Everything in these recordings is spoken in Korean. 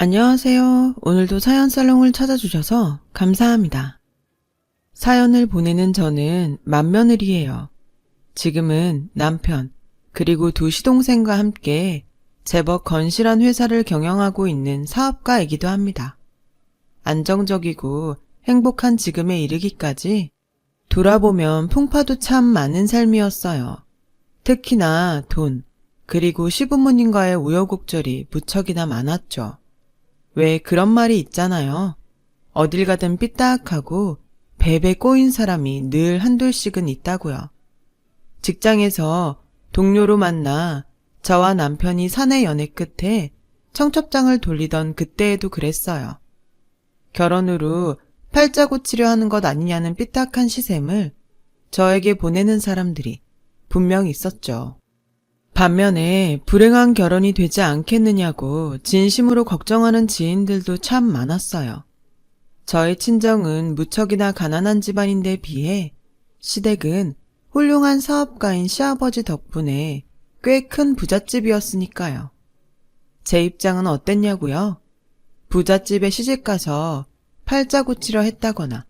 안녕하세요. 오늘도 사연 살롱을 찾아주셔서 감사합니다. 사연을 보내는 저는 맏며느리예요. 지금은 남편, 그리고 두 시동생과 함께 제법 건실한 회사를 경영하고 있는 사업가이기도 합니다. 안정적이고 행복한 지금에 이르기까지 돌아보면 풍파도 참 많은 삶이었어요. 특히나 돈, 그리고 시부모님과의 우여곡절이 무척이나 많았죠. 왜 그런 말이 있잖아요. 어딜 가든 삐딱하고 베베 꼬인 사람이 늘 한둘씩은 있다고요. 직장에서 동료로 만나 저와 남편이 사내 연애 끝에 청첩장을 돌리던 그때에도 그랬어요. 결혼 후로 팔자 고치려 하는 것 아니냐는 삐딱한 시샘을 저에게 보내는 사람들이 분명 있었죠. 반면에 불행한 결혼이 되지 않겠느냐고 진심으로 걱정하는 지인들도 참 많았어요. 저의 친정은 무척이나 가난한 집안인데 비해 시댁은 훌륭한 사업가인 시아버지 덕분에 꽤 큰 부잣집이었으니까요. 제 입장은 어땠냐고요? 부잣집에 시집가서 팔자 고치려 했다거나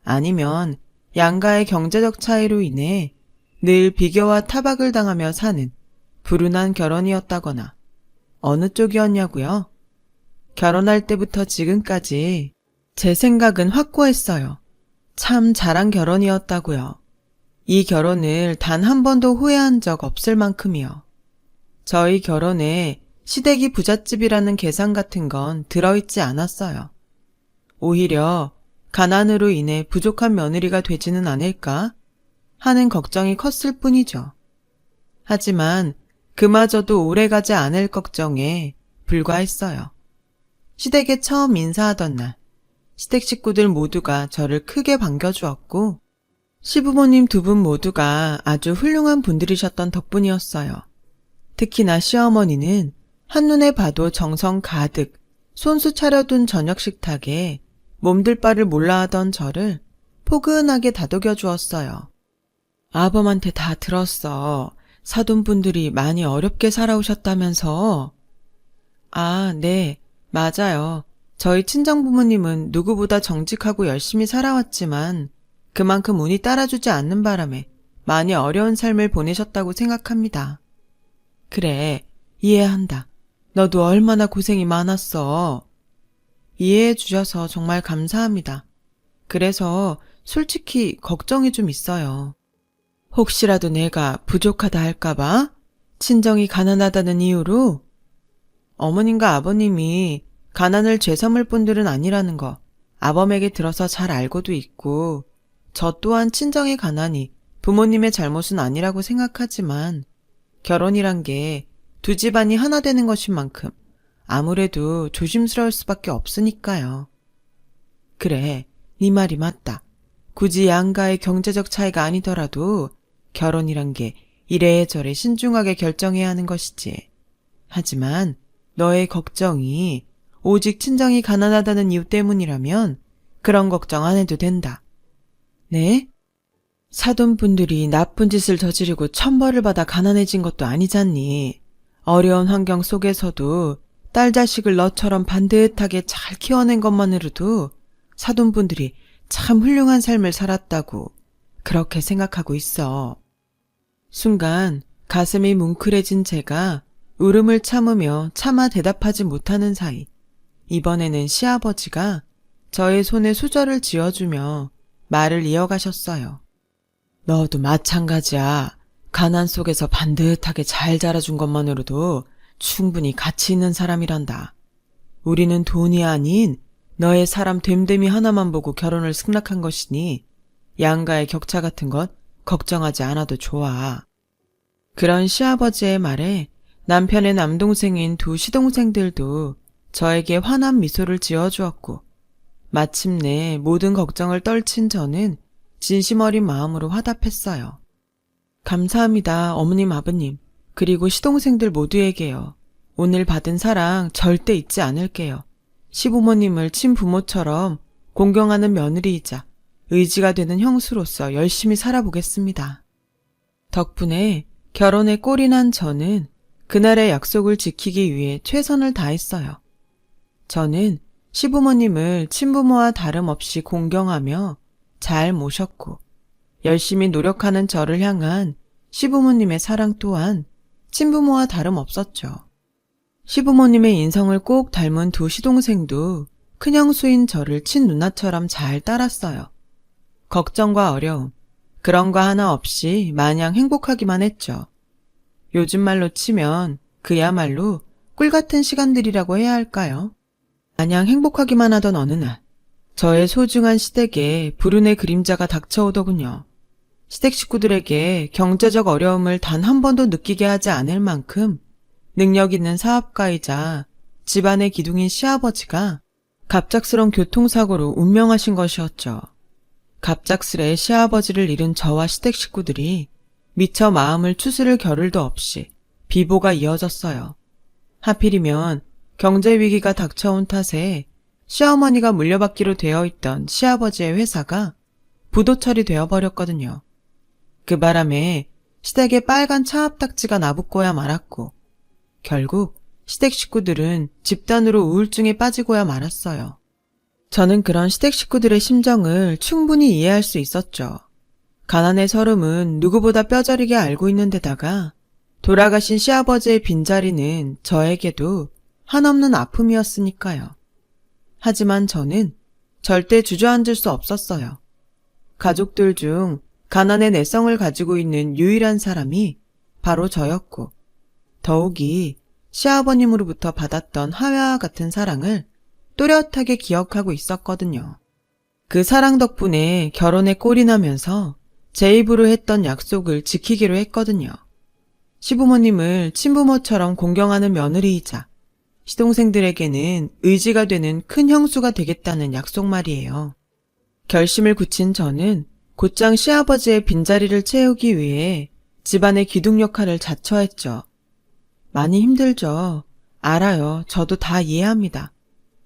아니면 양가의 경제적 차이로 인해 늘 비교와 타박을 당하며 사는 불운한 결혼이었다거나 어느 쪽이었냐고요? 결혼할 때부터 지금까지 제 생각은 확고했어요. 참 잘한 결혼이었다고요. 이 결혼을 단 한 번도 후회한 적 없을 만큼이요. 저희 결혼에 시댁이 부잣집이라는 계산 같은 건 들어있지 않았어요. 오히려 가난으로 인해 부족한 며느리가 되지는 않을까 하는 걱정이 컸을 뿐이죠. 하지만 그마저도 오래가지 않을 걱정에 불과했어요. 시댁에 처음 인사하던 날, 시댁 식구들 모두가 저를 크게 반겨주었고 시부모님 두 분 모두가 아주 훌륭한 분들이셨던 덕분이었어요. 특히나 시어머니는 한눈에 봐도 정성 가득 손수 차려둔 저녁 식탁에 몸둘 바를 몰라 하던 저를 포근하게 다독여 주었어요. 아범한테 다 들었어. 사돈분들이 많이 어렵게 살아오셨다면서. 아, 네, 맞아요. 저희 친정부모님은 누구보다 정직하고 열심히 살아왔지만 그만큼 운이 따라주지 않는 바람에 많이 어려운 삶을 보내셨다고 생각합니다. 그래, 이해한다. 너도 얼마나 고생이 많았어. 이해해 주셔서 정말 감사합니다. 그래서 솔직히 걱정이 좀 있어요. 혹시라도 내가 부족하다 할까봐? 친정이 가난하다는 이유로? 어머님과 아버님이 가난을 죄삼을 분들은 아니라는 거 아범에게 들어서 잘 알고도 있고 저 또한 친정의 가난이 부모님의 잘못은 아니라고 생각하지만 결혼이란 게 두 집안이 하나 되는 것인 만큼 아무래도 조심스러울 수밖에 없으니까요. 그래, 네 말이 맞다. 굳이 양가의 경제적 차이가 아니더라도 결혼이란 게 이래저래 신중하게 결정해야 하는 것이지. 하지만 너의 걱정이 오직 친정이 가난하다는 이유 때문이라면 그런 걱정 안 해도 된다. 네? 사돈분들이 나쁜 짓을 저지르고 천벌을 받아 가난해진 것도 아니잖니. 어려운 환경 속에서도 딸 자식을 너처럼 반듯하게 잘 키워낸 것만으로도 사돈분들이 참 훌륭한 삶을 살았다고 그렇게 생각하고 있어. 순간 가슴이 뭉클해진 제가 울음을 참으며 차마 대답하지 못하는 사이 이번에는 시아버지가 저의 손에 수저를 쥐어주며 말을 이어가셨어요. 너도 마찬가지야. 가난 속에서 반듯하게 잘 자라준 것만으로도 충분히 가치 있는 사람이란다. 우리는 돈이 아닌 너의 사람 됨됨이 하나만 보고 결혼을 승낙한 것이니 양가의 격차 같은 것 걱정하지 않아도 좋아. 그런 시아버지의 말에 남편의 남동생인 두 시동생들도 저에게 환한 미소를 지어주었고 마침내 모든 걱정을 떨친 저는 진심 어린 마음으로 화답했어요. 감사합니다, 어머님, 아버님, 그리고 시동생들 모두에게요. 오늘 받은 사랑 절대 잊지 않을게요. 시부모님을 친부모처럼 공경하는 며느리이자 의지가 되는 형수로서 열심히 살아보겠습니다. 덕분에 결혼에 꼴이 난 저는 그날의 약속을 지키기 위해 최선을 다했어요. 저는 시부모님을 친부모와 다름없이 공경하며 잘 모셨고 열심히 노력하는 저를 향한 시부모님의 사랑 또한 친부모와 다름없었죠. 시부모님의 인성을 꼭 닮은 두 시동생도 큰형수인 저를 친누나처럼 잘 따랐어요. 걱정과 어려움, 그런 거 하나 없이 마냥 행복하기만 했죠. 요즘 말로 치면 그야말로 꿀같은 시간들이라고 해야 할까요? 마냥 행복하기만 하던 어느 날, 저의 소중한 시댁에 불운의 그림자가 닥쳐오더군요. 시댁 식구들에게 경제적 어려움을 단 한 번도 느끼게 하지 않을 만큼 능력 있는 사업가이자 집안의 기둥인 시아버지가 갑작스런 교통사고로 운명하신 것이었죠. 갑작스레 시아버지를 잃은 저와 시댁 식구들이 미처 마음을 추스를 겨를도 없이 비보가 이어졌어요. 하필이면 경제위기가 닥쳐온 탓에 시어머니가 물려받기로 되어 있던 시아버지의 회사가 부도 처리되어 버렸거든요. 그 바람에 시댁에 빨간 차압딱지가 나붙고야 말았고 결국 시댁 식구들은 집단으로 우울증에 빠지고야 말았어요. 저는 그런 시댁 식구들의 심정을 충분히 이해할 수 있었죠. 가난의 서름은 누구보다 뼈저리게 알고 있는 데다가 돌아가신 시아버지의 빈자리는 저에게도 한없는 아픔이었으니까요. 하지만 저는 절대 주저앉을 수 없었어요. 가족들 중 가난의 내성을 가지고 있는 유일한 사람이 바로 저였고 더욱이 시아버님으로부터 받았던 하와와 같은 사랑을 또렷하게 기억하고 있었거든요. 그 사랑 덕분에 결혼에 꼴이 나면서 제 입으로 했던 약속을 지키기로 했거든요. 시부모님을 친부모처럼 공경하는 며느리이자 시동생들에게는 의지가 되는 큰 형수가 되겠다는 약속 말이에요. 결심을 굳힌 저는 곧장 시아버지의 빈자리를 채우기 위해 집안의 기둥 역할을 자처했죠. 많이 힘들죠. 알아요. 저도 다 이해합니다.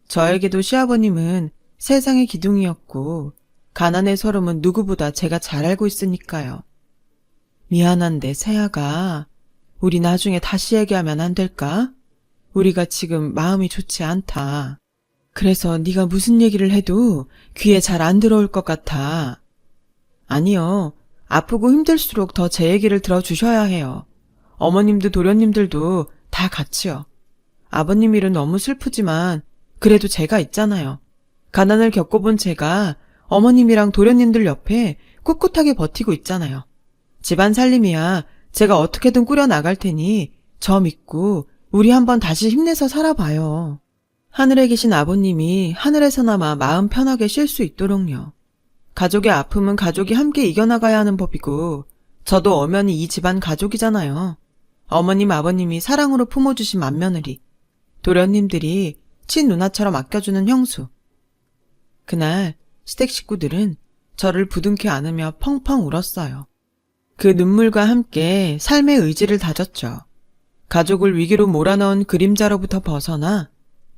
저에게도 시아버님은 세상의 기둥이었고 가난의 서름은 누구보다 제가 잘 알고 있으니까요. 미안한데 세아가 우리 나중에 다시 얘기하면 안 될까? 우리가 지금 마음이 좋지 않다. 그래서 네가 무슨 얘기를 해도 귀에 잘 안 들어올 것 같아. 아니요. 아프고 힘들수록 더 제 얘기를 들어주셔야 해요. 어머님도 도련님들도 다 같이요. 아버님 일은 너무 슬프지만 그래도 제가 있잖아요. 가난을 겪어본 제가 어머님이랑 도련님들 옆에 꿋꿋하게 버티고 있잖아요. 집안 살림이야 제가 어떻게든 꾸려나갈 테니 저 믿고 우리 한번 다시 힘내서 살아봐요. 하늘에 계신 아버님이 하늘에서나마 마음 편하게 쉴 수 있도록요. 가족의 아픔은 가족이 함께 이겨나가야 하는 법이고 저도 엄연히 이 집안 가족이잖아요. 어머님 아버님이 사랑으로 품어주신 맏며느리, 도련님들이 친누나처럼 아껴주는 형수. 그날 시댁 식구들은 저를 부둥켜 안으며 펑펑 울었어요. 그 눈물과 함께 삶의 의지를 다졌죠. 가족을 위기로 몰아넣은 그림자로부터 벗어나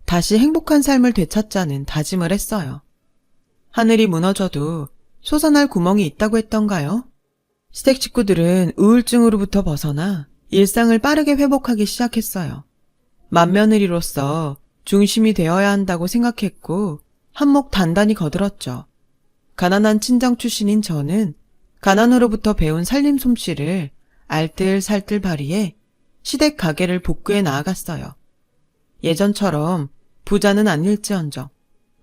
다시 행복한 삶을 되찾자는 다짐을 했어요. 하늘이 무너져도 솟아날 구멍이 있다고 했던가요? 시댁 식구들은 우울증으로부터 벗어나 일상을 빠르게 회복하기 시작했어요. 맏며느리로서 중심이 되어야 한다고 생각했고 한몫 단단히 거들었죠. 가난한 친정 출신인 저는 가난으로부터 배운 살림 솜씨를 알뜰살뜰 발휘해 시댁 가게를 복구해 나아갔어요. 예전처럼 부자는 아닐지언정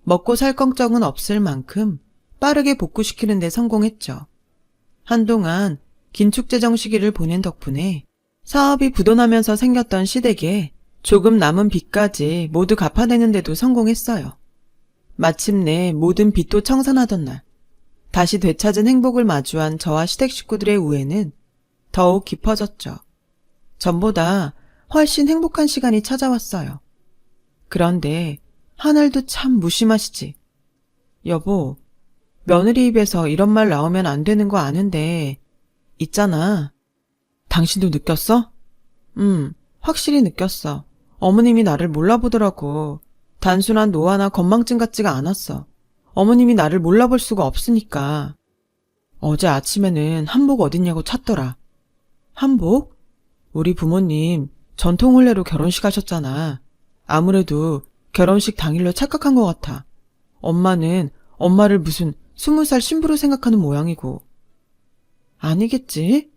먹고 살 걱정은 없을 만큼 빠르게 복구시키는 데 성공했죠. 한동안 긴축재정 시기를 보낸 덕분에 사업이 부도나면서 생겼던 시댁에 조금 남은 빚까지 모두 갚아내는 데도 성공했어요. 마침내 모든 빚도 청산하던 날, 다시 되찾은 행복을 마주한 저와 시댁 식구들의 우애는 더욱 깊어졌죠. 전보다 훨씬 행복한 시간이 찾아왔어요. 그런데 하늘도 참 무심하시지. 여보, 며느리 입에서 이런 말 나오면 안 되는 거 아는데 있잖아. 당신도 느꼈어? 확실히 느꼈어. 어머님이 나를 몰라보더라고. 단순한 노화나 건망증 같지가 않았어. 어머님이 나를 몰라볼 수가 없으니까. 어제 아침에는 한복 어딨냐고 찾더라. 한복? 우리 부모님 전통혼례로 결혼식 하셨잖아. 아무래도 결혼식 당일로 착각한 것 같아. 엄마는 엄마를 무슨 20살 신부로 생각하는 모양이고. 아니겠지?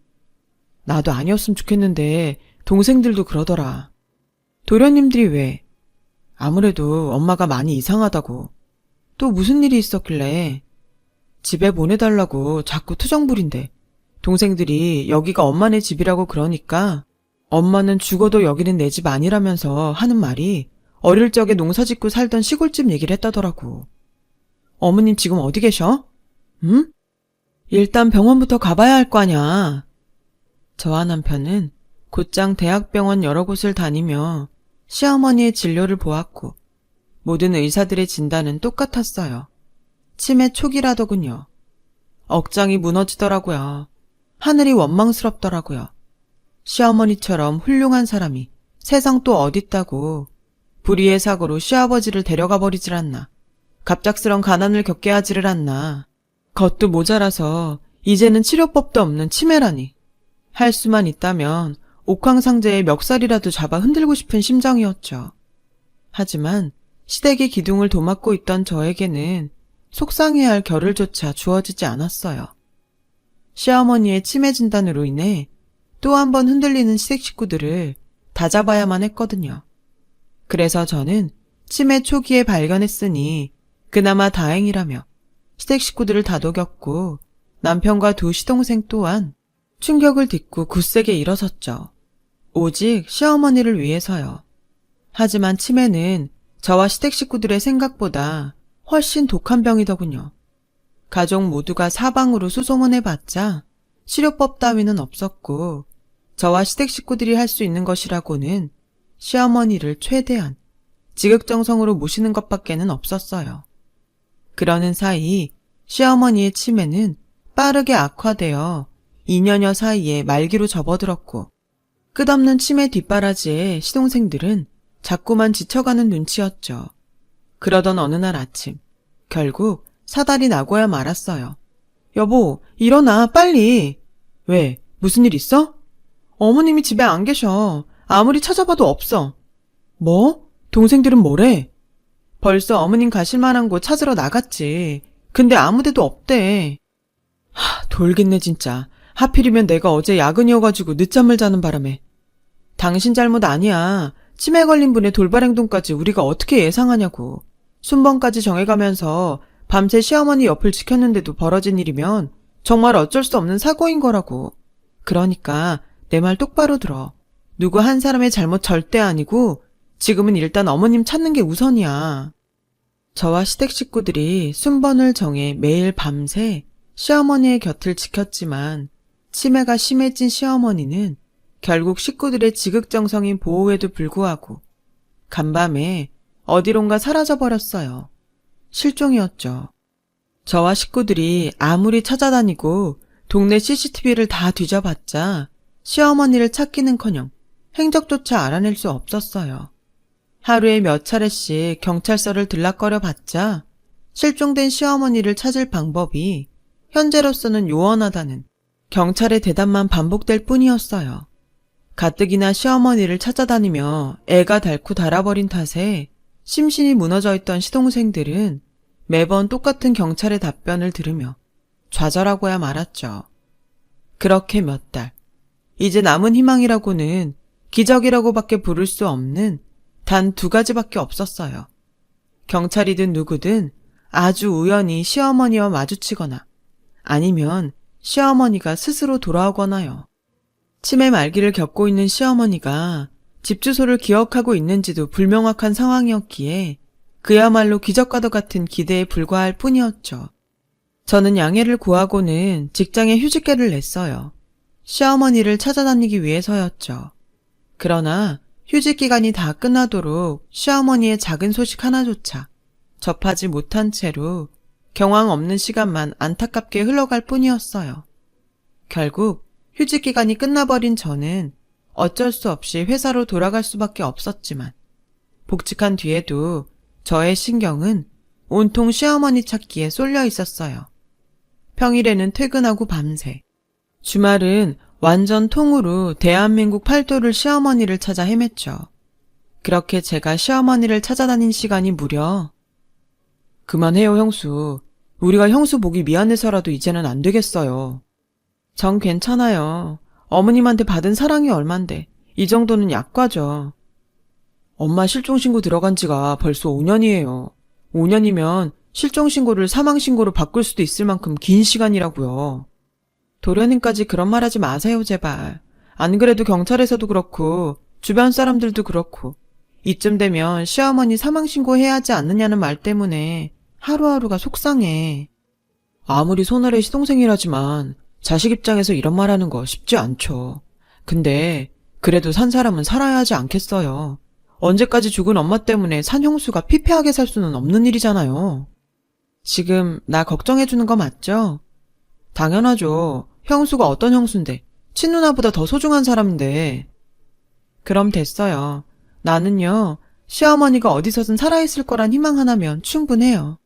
나도 아니었으면 좋겠는데 동생들도 그러더라. 도련님들이 왜? 아무래도 엄마가 많이 이상하다고. 또 무슨 일이 있었길래? 집에 보내달라고 자꾸 투정 부린대. 동생들이 여기가 엄마네 집이라고 그러니까 엄마는 죽어도 여기는 내 집 아니라면서 하는 말이 어릴 적에 농사 짓고 살던 시골집 얘기를 했다더라고. 어머님 지금 어디 계셔? 응? 일단 병원부터 가봐야 할 거 아냐. 저와 남편은 곧장 대학병원 여러 곳을 다니며 시어머니의 진료를 보았고 모든 의사들의 진단은 똑같았어요. 치매 초기라더군요. 억장이 무너지더라고요. 하늘이 원망스럽더라고요. 시어머니처럼 훌륭한 사람이 세상 또 어딨다고 불의의 사고로 시아버지를 데려가 버리질 않나. 갑작스런 가난을 겪게 하지를 않나. 겉도 모자라서 이제는 치료법도 없는 치매라니. 할 수만 있다면 옥황상제의 멱살이라도 잡아 흔들고 싶은 심정이었죠. 하지만 시댁의 기둥을 도맡고 있던 저에게는 속상해야 할 겨를조차 주어지지 않았어요. 시어머니의 치매 진단으로 인해 또 한 번 흔들리는 시댁 식구들을 다잡아야만 했거든요. 그래서 저는 치매 초기에 발견했으니 그나마 다행이라며 시댁 식구들을 다독였고 남편과 두 시동생 또한 충격을 딛고 굳세게 일어섰죠. 오직 시어머니를 위해서요. 하지만 치매는 저와 시댁 식구들의 생각보다 훨씬 독한 병이더군요. 가족 모두가 사방으로 수소문해봤자 치료법 따위는 없었고 저와 시댁 식구들이 할 수 있는 것이라고는 시어머니를 최대한 지극정성으로 모시는 것밖에는 없었어요. 그러는 사이 시어머니의 치매는 빠르게 악화되어 2년여 사이에 말기로 접어들었고 끝없는 치매 뒷바라지에 시동생들은 자꾸만 지쳐가는 눈치였죠. 그러던 어느 날 아침 결국 사달이 나고야 말았어요. 여보, 일어나 빨리. 왜? 무슨 일 있어? 어머님이 집에 안 계셔. 아무리 찾아봐도 없어. 뭐? 동생들은 뭐래? 벌써 어머님 가실 만한 곳 찾으러 나갔지. 근데 아무데도 없대. 돌겠네 진짜. 하필이면 내가 어제 야근이어가지고 늦잠을 자는 바람에. 당신 잘못 아니야. 치매 걸린 분의 돌발 행동까지 우리가 어떻게 예상하냐고. 순번까지 정해가면서 밤새 시어머니 옆을 지켰는데도 벌어진 일이면 정말 어쩔 수 없는 사고인 거라고. 그러니까 내 말 똑바로 들어. 누구 한 사람의 잘못 절대 아니고 지금은 일단 어머님 찾는 게 우선이야. 저와 시댁 식구들이 순번을 정해 매일 밤새 시어머니의 곁을 지켰지만 치매가 심해진 시어머니는 결국 식구들의 지극정성인 보호에도 불구하고 간밤에 어디론가 사라져버렸어요. 실종이었죠. 저와 식구들이 아무리 찾아다니고 동네 CCTV를 다 뒤져봤자 시어머니를 찾기는커녕 행적조차 알아낼 수 없었어요. 하루에 몇 차례씩 경찰서를 들락거려 봤자 실종된 시어머니를 찾을 방법이 현재로서는 요원하다는 경찰의 대답만 반복될 뿐이었어요. 가뜩이나 시어머니를 찾아다니며 애가 닳고 닳아버린 탓에 심신이 무너져 있던 시동생들은 매번 똑같은 경찰의 답변을 들으며 좌절하고야 말았죠. 그렇게 몇 달. 이제 남은 희망이라고는 기적이라고밖에 부를 수 없는 단 2가지밖에 없었어요. 경찰이든 누구든 아주 우연히 시어머니와 마주치거나 아니면 시어머니가 스스로 돌아오거나요. 치매 말기를 겪고 있는 시어머니가 집 주소를 기억하고 있는지도 불명확한 상황이었기에 그야말로 기적과도 같은 기대에 불과할 뿐이었죠. 저는 양해를 구하고는 직장에 휴직계를 냈어요. 시어머니를 찾아다니기 위해서였죠. 그러나 휴직 기간이 다 끝나도록 시어머니의 작은 소식 하나조차 접하지 못한 채로 경황 없는 시간만 안타깝게 흘러갈 뿐이었어요. 결국 휴직 기간이 끝나버린 저는 어쩔 수 없이 회사로 돌아갈 수밖에 없었지만 복직한 뒤에도 저의 신경은 온통 시어머니 찾기에 쏠려 있었어요. 평일에는 퇴근하고 밤새, 주말은 완전 통으로 대한민국 팔도를 시어머니를 찾아 헤맸죠. 그렇게 제가 시어머니를 찾아다닌 시간이 무려 그만해요, 형수. 우리가 형수 보기 미안해서라도 이제는 안 되겠어요. 전 괜찮아요. 어머님한테 받은 사랑이 얼만데 이 정도는 약과죠. 엄마 실종신고 들어간 지가 벌써 5년이에요. 5년이면 실종신고를 사망신고로 바꿀 수도 있을 만큼 긴 시간이라고요. 도련님까지 그런 말 하지 마세요, 제발. 안 그래도 경찰에서도 그렇고 주변 사람들도 그렇고 이쯤 되면 시어머니 사망신고 해야 하지 않느냐는 말 때문에 하루하루가 속상해. 아무리 손아래 시동생이라지만 자식 입장에서 이런 말 하는 거 쉽지 않죠. 근데 그래도 산 사람은 살아야 하지 않겠어요. 언제까지 죽은 엄마 때문에 산 형수가 피폐하게 살 수는 없는 일이잖아요. 지금 나 걱정해주는 거 맞죠? 당연하죠. 형수가 어떤 형수인데 친누나보다 더 소중한 사람인데. 그럼 됐어요. 나는요, 시어머니가 어디서든 살아있을 거란 희망 하나면 충분해요.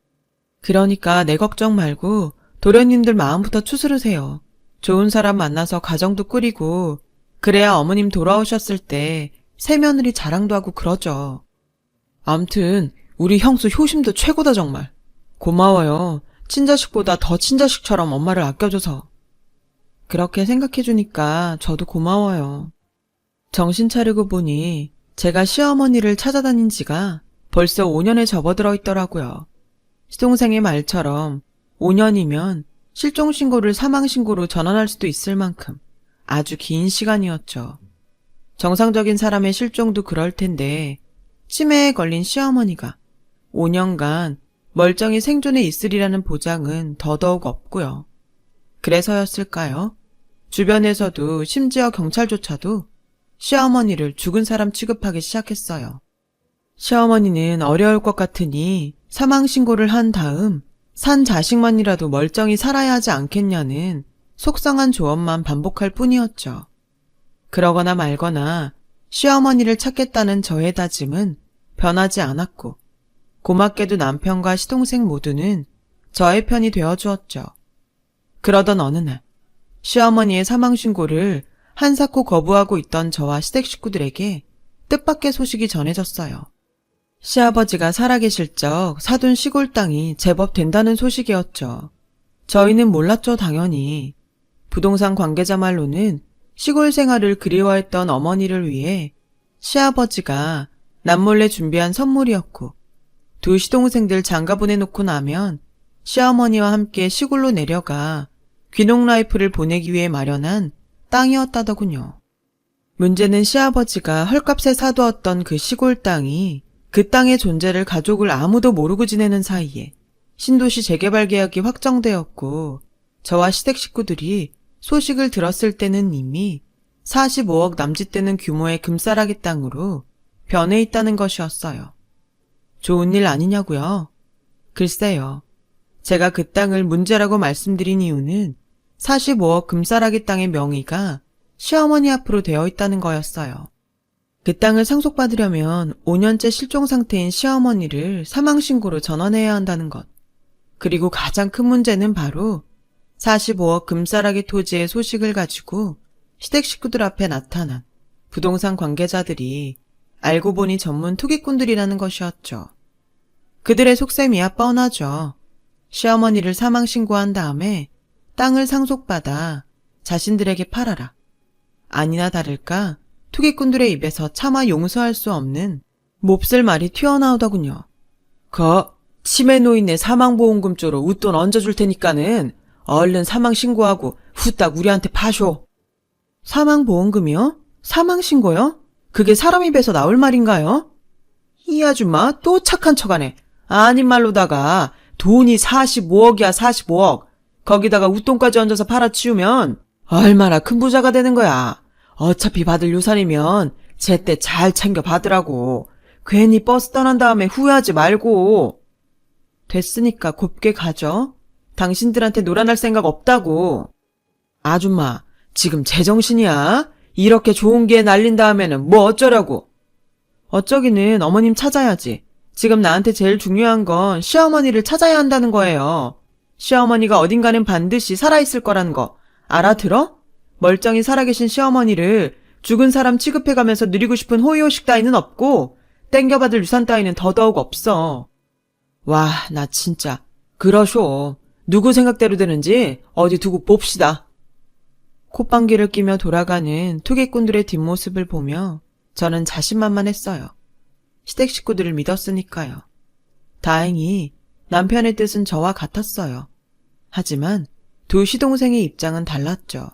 그러니까 내 걱정 말고 도련님들 마음부터 추스르세요. 좋은 사람 만나서 가정도 꾸리고 그래야 어머님 돌아오셨을 때 새며느리 자랑도 하고 그러죠. 암튼 우리 형수 효심도 최고다 정말. 고마워요. 친자식보다 더 친자식처럼 엄마를 아껴줘서. 그렇게 생각해주니까 저도 고마워요. 정신 차리고 보니 제가 시어머니를 찾아다닌 지가 벌써 5년에 접어들어 있더라고요. 시동생의 말처럼 5년이면 실종신고를 사망신고로 전환할 수도 있을 만큼 아주 긴 시간이었죠. 정상적인 사람의 실종도 그럴 텐데 치매에 걸린 시어머니가 5년간 멀쩡히 생존해 있으리라는 보장은 더더욱 없고요. 그래서였을까요? 주변에서도 심지어 경찰조차도 시어머니를 죽은 사람 취급하기 시작했어요. 시어머니는 어려울 것 같으니 사망신고를 한 다음 산 자식만이라도 멀쩡히 살아야 하지 않겠냐는 속상한 조언만 반복할 뿐이었죠. 그러거나 말거나 시어머니를 찾겠다는 저의 다짐은 변하지 않았고 고맙게도 남편과 시동생 모두는 저의 편이 되어주었죠. 그러던 어느 날 시어머니의 사망신고를 한사코 거부하고 있던 저와 시댁 식구들에게 뜻밖의 소식이 전해졌어요. 시아버지가 살아계실 적 사둔 시골 땅이 제법 된다는 소식이었죠. 저희는 몰랐죠, 당연히. 부동산 관계자 말로는 시골 생활을 그리워했던 어머니를 위해 시아버지가 남몰래 준비한 선물이었고 두 시동생들 장가 보내놓고 나면 시어머니와 함께 시골로 내려가 귀농 라이프를 보내기 위해 마련한 땅이었다더군요. 문제는 시아버지가 헐값에 사두었던 그 시골 땅이 그 땅의 존재를 가족을 아무도 모르고 지내는 사이에 신도시 재개발 계약이 확정되었고 저와 시댁 식구들이 소식을 들었을 때는 이미 45억 남짓되는 규모의 금싸라기 땅으로 변해 있다는 것이었어요. 좋은 일 아니냐고요? 글쎄요. 제가 그 땅을 문제라고 말씀드린 이유는 45억 금싸라기 땅의 명의가 시어머니 앞으로 되어 있다는 거였어요. 그 땅을 상속받으려면 5년째 실종 상태인 시어머니를 사망신고로 전환해야 한다는 것. 그리고 가장 큰 문제는 바로 45억 금싸라기 토지의 소식을 가지고 시댁 식구들 앞에 나타난 부동산 관계자들이 알고 보니 전문 투기꾼들이라는 것이었죠. 그들의 속셈이야 뻔하죠. 시어머니를 사망신고한 다음에 땅을 상속받아 자신들에게 팔아라. 아니나 다를까 투기꾼들의 입에서 차마 용서할 수 없는 몹쓸 말이 튀어나오더군요. 치매 노인네 사망보험금 쪽으로 웃돈 얹어줄 테니까는 얼른 사망신고하고 후딱 우리한테 파쇼. 사망보험금이요? 사망신고요? 그게 사람 입에서 나올 말인가요? 이 아줌마 또 착한 척하네. 아닌 말로다가 돈이 45억이야 45억. 거기다가 웃돈까지 얹어서 팔아치우면 얼마나 큰 부자가 되는 거야. 어차피 받을 유산이면 제때 잘 챙겨 받으라고. 괜히 버스 떠난 다음에 후회하지 말고. 됐으니까 곱게 가죠. 당신들한테 놀아날 생각 없다고. 아줌마, 지금 제정신이야? 이렇게 좋은 기회 날린 다음에는 뭐 어쩌려고. 어쩌기는 어머님 찾아야지. 지금 나한테 제일 중요한 건 시어머니를 찾아야 한다는 거예요. 시어머니가 어딘가는 반드시 살아있을 거라는 거. 알아들어? 멀쩡히 살아계신 시어머니를 죽은 사람 취급해가면서 누리고 싶은 호의호식 따위는 없고 땡겨받을 유산 따위는 더더욱 없어. 와, 나 진짜. 그러쇼. 누구 생각대로 되는지 어디 두고 봅시다. 콧방귀를 끼며 돌아가는 투기꾼들의 뒷모습을 보며 저는 자신만만했어요. 시댁 식구들을 믿었으니까요. 다행히 남편의 뜻은 저와 같았어요. 하지만 두 시동생의 입장은 달랐죠.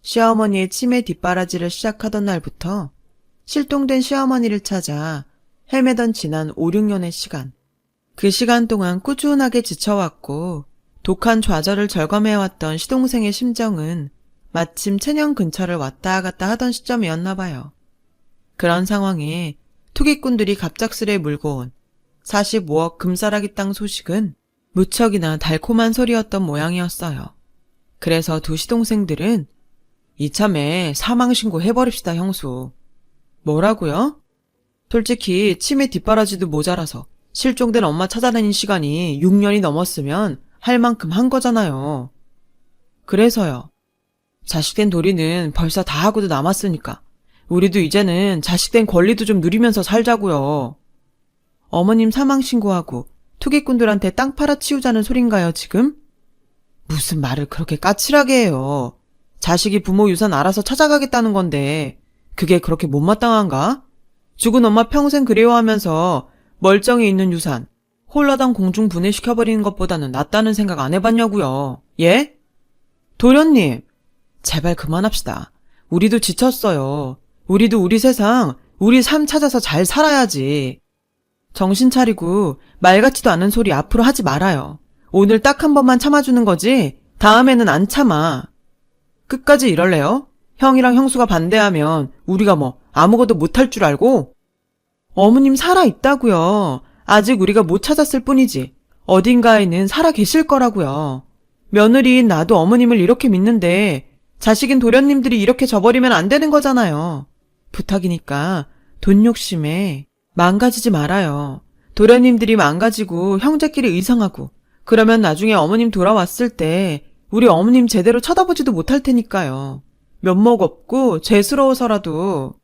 시어머니의 치매 뒷바라지를 시작하던 날부터 실종된 시어머니를 찾아 헤매던 지난 5, 6년의 시간. 그 시간 동안 꾸준하게 지쳐왔고 독한 좌절을 절감해왔던 시동생의 심정은 마침 체년 근처를 왔다 갔다 하던 시점이었나 봐요. 그런 상황에 투기꾼들이 갑작스레 물고 온 45억 금싸라기 땅 소식은 무척이나 달콤한 소리였던 모양이었어요. 그래서 두 시동생들은 이참에 사망신고 해버립시다, 형수. 뭐라고요? 솔직히 치매 뒷바라지도 모자라서 실종된 엄마 찾아다닌 시간이 6년이 넘었으면 할 만큼 한 거잖아요. 그래서요. 자식된 도리는 벌써 다 하고도 남았으니까 우리도 이제는 자식된 권리도 좀 누리면서 살자고요. 어머님 사망 신고하고 투기꾼들한테 땅 팔아치우자는 소린가요, 지금? 무슨 말을 그렇게 까칠하게 해요. 자식이 부모 유산 알아서 찾아가겠다는 건데 그게 그렇게 못마땅한가? 죽은 엄마 평생 그리워하면서 멀쩡히 있는 유산 홀라당 공중 분해시켜버리는 것보다는 낫다는 생각 안 해봤냐고요. 예? 도련님, 제발 그만합시다. 우리도 지쳤어요. 우리도 우리 세상, 우리 삶 찾아서 잘 살아야지. 정신 차리고 말 같지도 않은 소리 앞으로 하지 말아요. 오늘 딱 한 번만 참아주는 거지 다음에는 안 참아. 끝까지 이럴래요? 형이랑 형수가 반대하면 우리가 뭐 아무것도 못할 줄 알고? 어머님 살아있다고요. 아직 우리가 못 찾았을 뿐이지 어딘가에는 살아 계실 거라고요. 며느리인 나도 어머님을 이렇게 믿는데 자식인 도련님들이 이렇게 져버리면 안 되는 거잖아요. 부탁이니까 돈 욕심에 망가지지 말아요. 도련님들이 망가지고 형제끼리 의상하고 그러면 나중에 어머님 돌아왔을 때 우리 어머님 제대로 쳐다보지도 못할 테니까요. 면목 없고 죄스러워서라도.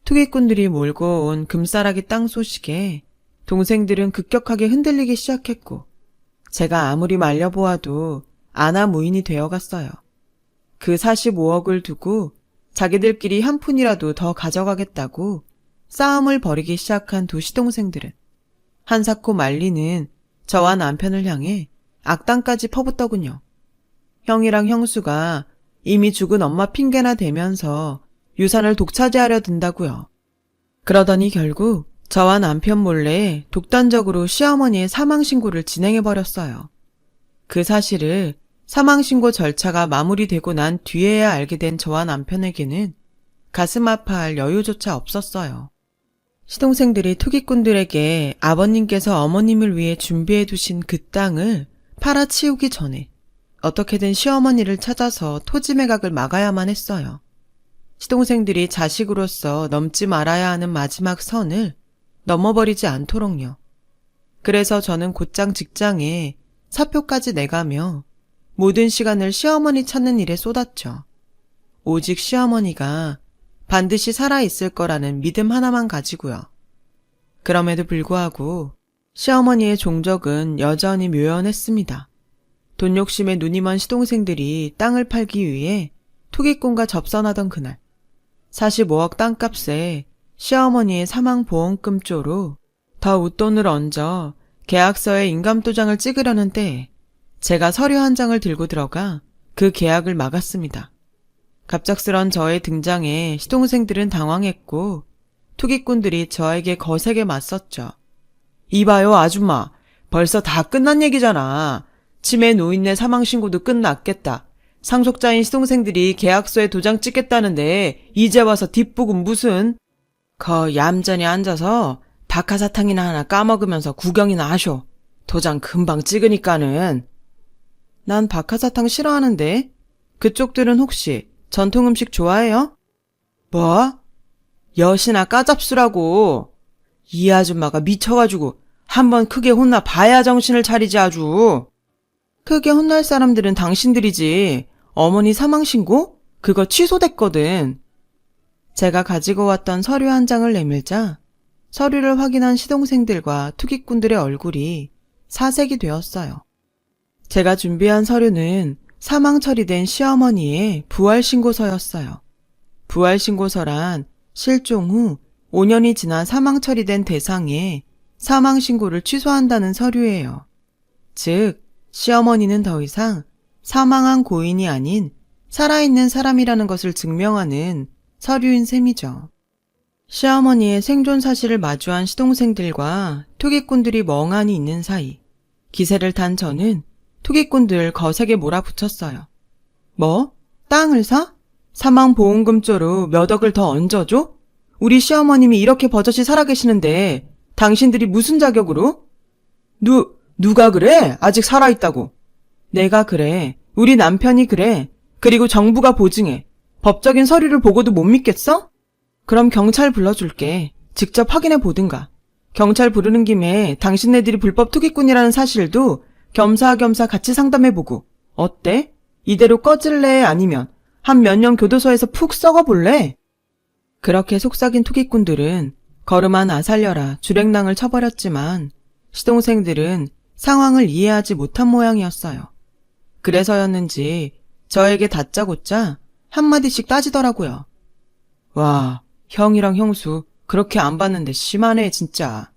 투기꾼들이 몰고 온 금싸라기 땅 소식에 동생들은 급격하게 흔들리기 시작했고 제가 아무리 말려보아도 아나무인이 되어갔어요. 그 45억을 두고 자기들끼리 한 푼이라도 더 가져가겠다고 싸움을 벌이기 시작한 두 시동생들은 한사코 말리는 저와 남편을 향해 악당까지 퍼붓더군요. 형이랑 형수가 이미 죽은 엄마 핑계나 대면서 유산을 독차지하려 든다고요. 그러더니 결국 저와 남편 몰래 독단적으로 시어머니의 사망신고를 진행해버렸어요. 그 사실을 사망신고 절차가 마무리되고 난 뒤에야 알게 된 저와 남편에게는 가슴 아파할 여유조차 없었어요. 시동생들이 투기꾼들에게 아버님께서 어머님을 위해 준비해 두신 그 땅을 팔아치우기 전에 어떻게든 시어머니를 찾아서 토지 매각을 막아야만 했어요. 시동생들이 자식으로서 넘지 말아야 하는 마지막 선을 넘어버리지 않도록요. 그래서 저는 곧장 직장에 사표까지 내가며 모든 시간을 시어머니 찾는 일에 쏟았죠. 오직 시어머니가 반드시 살아있을 거라는 믿음 하나만 가지고요. 그럼에도 불구하고 시어머니의 종적은 여전히 묘연했습니다. 돈 욕심에 눈이 먼 시동생들이 땅을 팔기 위해 투기꾼과 접선하던 그날 45억 땅값에 시어머니의 사망보험금 쪼로 더 웃돈을 얹어 계약서에 인감도장을 찍으려는 때에 제가 서류 한 장을 들고 들어가 그 계약을 막았습니다. 갑작스런 저의 등장에 시동생들은 당황했고 투기꾼들이 저에게 거세게 맞섰죠. 이봐요 아줌마, 벌써 다 끝난 얘기잖아. 치매 노인네 사망신고도 끝났겠다. 상속자인 시동생들이 계약서에 도장 찍겠다는데 이제 와서 뒷북은 무슨. 얌전히 앉아서 박하사탕이나 하나 까먹으면서 구경이나 하쇼. 도장 금방 찍으니까는. 난 박하사탕 싫어하는데 그쪽들은 혹시 전통음식 좋아해요? 뭐? 엿이나 까잡수라고. 이 아줌마가 미쳐가지고 한번 크게 혼나 봐야 정신을 차리지 아주. 크게 혼날 사람들은 당신들이지. 어머니 사망신고? 그거 취소됐거든. 제가 가지고 왔던 서류 한 장을 내밀자 서류를 확인한 시동생들과 투기꾼들의 얼굴이 사색이 되었어요. 제가 준비한 서류는 사망 처리된 시어머니의 부활신고서였어요. 부활신고서란 실종 후 5년이 지나 사망 처리된 대상의 사망신고를 취소한다는 서류예요. 즉, 시어머니는 더 이상 사망한 고인이 아닌 살아있는 사람이라는 것을 증명하는 서류인 셈이죠. 시어머니의 생존 사실을 마주한 시동생들과 투기꾼들이 멍하니 있는 사이 기세를 탄 저는 투기꾼들 거세게 몰아붙였어요. 뭐? 땅을 사? 사망보험금조로 몇 억을 더 얹어줘? 우리 시어머님이 이렇게 버젓이 살아계시는데 당신들이 무슨 자격으로? 누가 그래? 아직 살아있다고. 내가 그래. 우리 남편이 그래. 그리고 정부가 보증해. 법적인 서류를 보고도 못 믿겠어? 그럼 경찰 불러줄게. 직접 확인해 보든가. 경찰 부르는 김에 당신네들이 불법 투기꾼이라는 사실도 겸사겸사 같이 상담해보고. 어때? 이대로 꺼질래? 아니면 한 몇 년 교도소에서 푹 썩어볼래? 그렇게 속삭인 투기꾼들은 걸음한 아살려라 주랭랑을 쳐버렸지만 시동생들은 상황을 이해하지 못한 모양이었어요. 그래서였는지 저에게 다짜고짜 한마디씩 따지더라고요. 와, 형이랑 형수 그렇게 안 봤는데 심하네 진짜.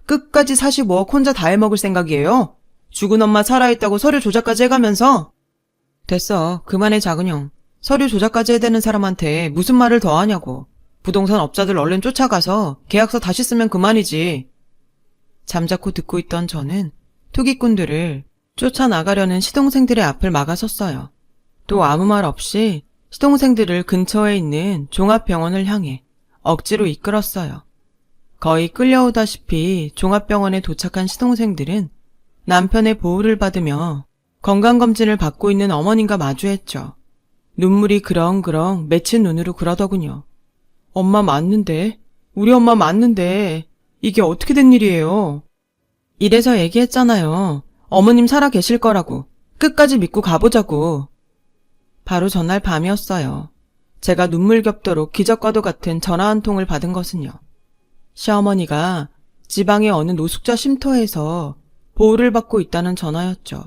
끝까지 45억 혼자 다 해먹을 생각이에요? 죽은 엄마 살아있다고 서류 조작까지 해가면서. 됐어, 그만해 작은형. 서류 조작까지 해대는 사람한테 무슨 말을 더 하냐고. 부동산 업자들 얼른 쫓아가서 계약서 다시 쓰면 그만이지. 잠자코 듣고 있던 저는 투기꾼들을 쫓아나가려는 시동생들의 앞을 막아섰어요. 또 아무 말 없이 시동생들을 근처에 있는 종합병원을 향해 억지로 이끌었어요. 거의 끌려오다시피 종합병원에 도착한 시동생들은 남편의 보호를 받으며 건강검진을 받고 있는 어머님과 마주했죠. 눈물이 그렁그렁 맺힌 눈으로 그러더군요. 엄마 맞는데? 우리 엄마 맞는데 이게 어떻게 된 일이에요? 이래서 얘기했잖아요. 어머님 살아 계실 거라고. 끝까지 믿고 가보자고. 바로 전날 밤이었어요. 제가 눈물 겹도록 기적과도 같은 전화 한 통을 받은 것은요. 시어머니가 지방의 어느 노숙자 쉼터에서 보호를 받고 있다는 전화였죠.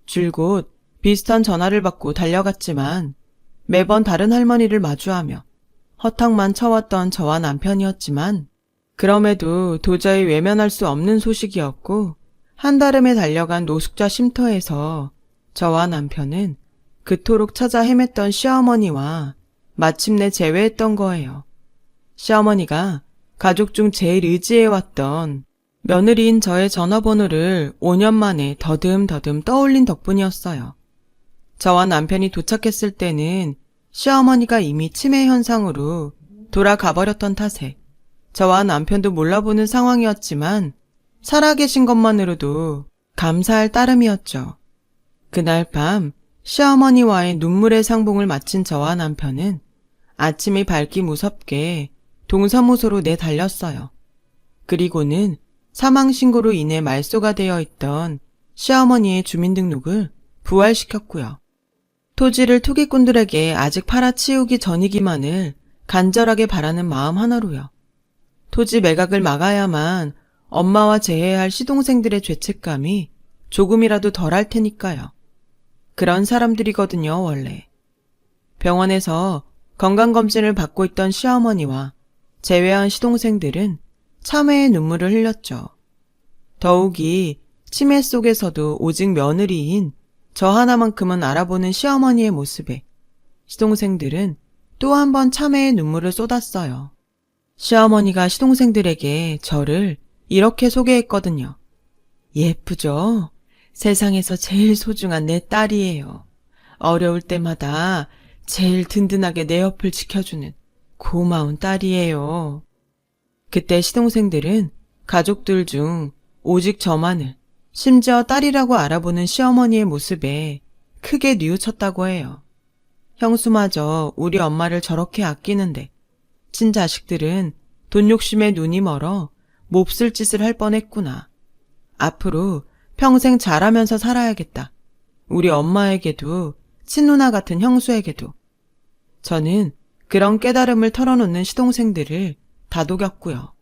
줄곧 비슷한 전화를 받고 달려갔지만 매번 다른 할머니를 마주하며 허탕만 쳐왔던 저와 남편이었지만 그럼에도 도저히 외면할 수 없는 소식이었고 한달음에 달려간 노숙자 쉼터에서 저와 남편은 그토록 찾아 헤맸던 시어머니와 마침내 재회했던 거예요. 시어머니가 가족 중 제일 의지해왔던 며느리인 저의 전화번호를 5년 만에 더듬더듬 떠올린 덕분이었어요. 저와 남편이 도착했을 때는 시어머니가 이미 치매 현상으로 돌아가버렸던 탓에 저와 남편도 몰라보는 상황이었지만 살아계신 것만으로도 감사할 따름이었죠. 그날 밤 시어머니와의 눈물의 상봉을 마친 저와 남편은 아침이 밝기 무섭게 동사무소로 내달렸어요. 그리고는 사망신고로 인해 말소가 되어 있던 시어머니의 주민등록을 부활시켰고요. 토지를 투기꾼들에게 아직 팔아치우기 전이기만을 간절하게 바라는 마음 하나로요. 토지 매각을 막아야만 엄마와 재회할 시동생들의 죄책감이 조금이라도 덜할 테니까요. 그런 사람들이거든요, 원래. 병원에서 건강검진을 받고 있던 시어머니와 재회한 시동생들은 참회의 눈물을 흘렸죠. 더욱이 치매 속에서도 오직 며느리인 저 하나만큼은 알아보는 시어머니의 모습에 시동생들은 또 한 번 참회의 눈물을 쏟았어요. 시어머니가 시동생들에게 저를 이렇게 소개했거든요. 예쁘죠? 세상에서 제일 소중한 내 딸이에요. 어려울 때마다 제일 든든하게 내 옆을 지켜주는 고마운 딸이에요. 그때 시동생들은 가족들 중 오직 저만을 심지어 딸이라고 알아보는 시어머니의 모습에 크게 뉘우쳤다고 해요. 형수마저 우리 엄마를 저렇게 아끼는데 친자식들은 돈 욕심에 눈이 멀어 몹쓸 짓을 할 뻔했구나. 앞으로 평생 잘하면서 살아야겠다. 우리 엄마에게도 친누나 같은 형수에게도. 저는 그런 깨달음을 털어놓는 시동생들을 다독였고요.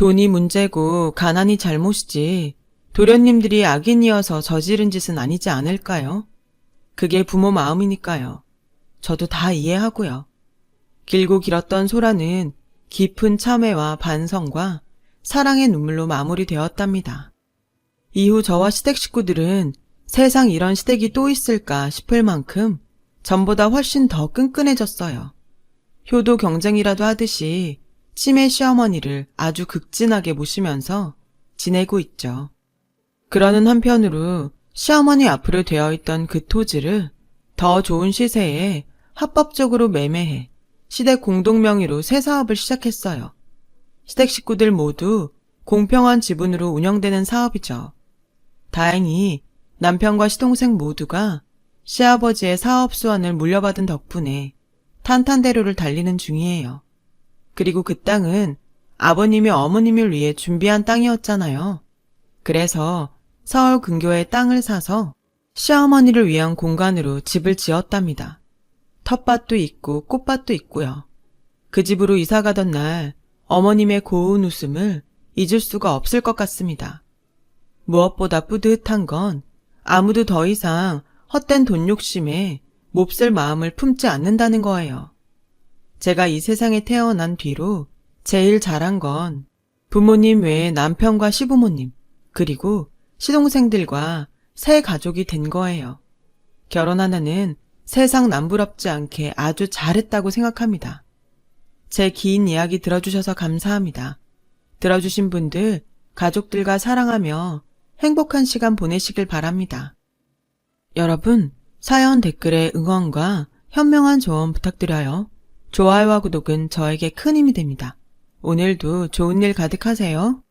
돈이 문제고 가난이 잘못이지 도련님들이 악인이어서 저지른 짓은 아니지 않을까요? 그게 부모 마음이니까요. 저도 다 이해하고요. 길고 길었던 소라는 깊은 참회와 반성과 사랑의 눈물로 마무리되었답니다. 이후 저와 시댁 식구들은 세상 이런 시댁이 또 있을까 싶을 만큼 전보다 훨씬 더 끈끈해졌어요. 효도 경쟁이라도 하듯이 치매 시어머니를 아주 극진하게 모시면서 지내고 있죠. 그러는 한편으로 시어머니 앞으로 되어있던 그 토지를 더 좋은 시세에 합법적으로 매매해 시댁 공동명의로 새 사업을 시작했어요. 시댁 식구들 모두 공평한 지분으로 운영되는 사업이죠. 다행히 남편과 시동생 모두가 시아버지의 사업 수완을 물려받은 덕분에 탄탄대로를 달리는 중이에요. 그리고 그 땅은 아버님이 어머님을 위해 준비한 땅이었잖아요. 그래서 서울 근교에 땅을 사서 시어머니를 위한 공간으로 집을 지었답니다. 텃밭도 있고 꽃밭도 있고요. 그 집으로 이사 가던 날 어머님의 고운 웃음을 잊을 수가 없을 것 같습니다. 무엇보다 뿌듯한 건 아무도 더 이상 헛된 돈 욕심에 몹쓸 마음을 품지 않는다는 거예요. 제가 이 세상에 태어난 뒤로 제일 잘한 건 부모님 외에 남편과 시부모님, 그리고 시동생들과 새 가족이 된 거예요. 결혼 하나는 세상 남부럽지 않게 아주 잘했다고 생각합니다. 제 긴 이야기 들어주셔서 감사합니다. 들어주신 분들, 가족들과 사랑하며 행복한 시간 보내시길 바랍니다. 여러분, 사연 댓글에 응원과 현명한 조언 부탁드려요. 좋아요와 구독은 저에게 큰 힘이 됩니다. 오늘도 좋은 일 가득하세요.